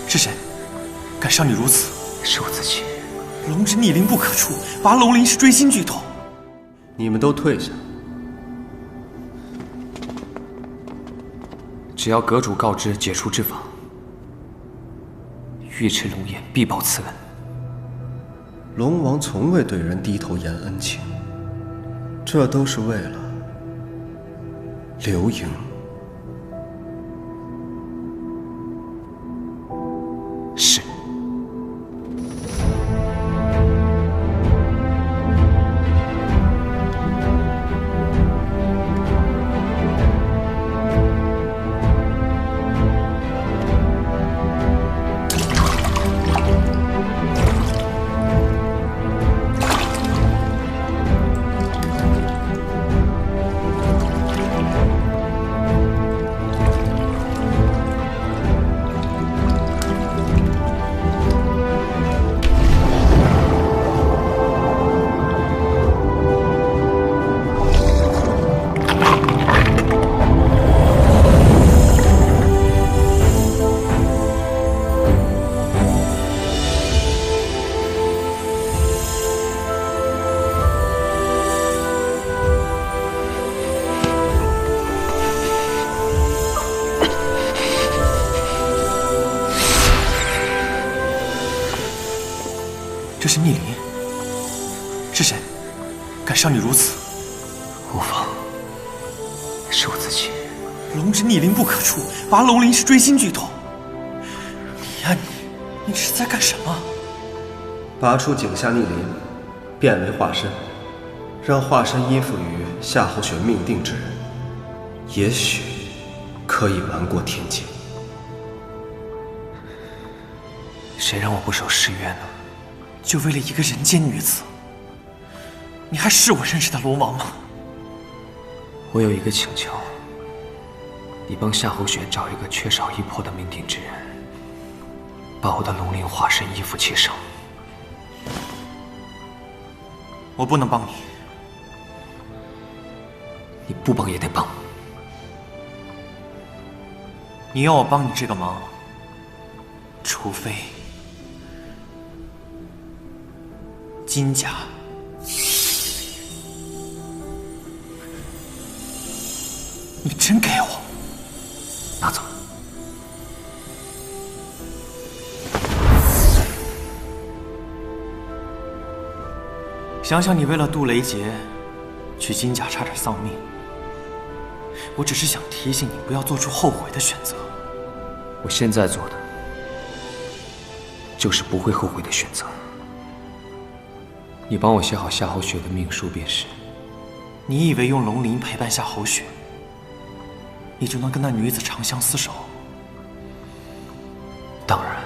是谁敢伤你如此？是我自己。龙之逆鳞不可触，拔龙鳞是锥心剧透。你们都退下。只要阁主告知解除之法，尉迟龙颜必报此恩。龙王从未对人低头言恩情，这都是为了刘盈。是。这是逆鳞，是谁敢伤你如此？无妨，是我自己。龙之逆鳞不可触，拔龙鳞是锥心剧透。你呀你这是在干什么？拔出井下逆鳞，变为化身，让化身依附于夏侯玄命定之人，也许可以瞒过天界。谁让我不守誓约呢？就为了一个人间女子，你还是我认识的龙王吗？我有一个请求，你帮夏侯玄找一个缺少一魄的命定之人，把我的龙鳞化身依附其上。我不能帮你。你不帮也得帮。你要我帮你这个忙，除非金甲。你真给我？拿走。想想你为了渡雷劫，去金甲差点丧命。我只是想提醒你，不要做出后悔的选择。我现在做的，就是不会后悔的选择。你帮我写好夏侯雪的命书便是。你以为用龙鳞陪伴夏侯雪，你就能跟那女子长相厮守？当然。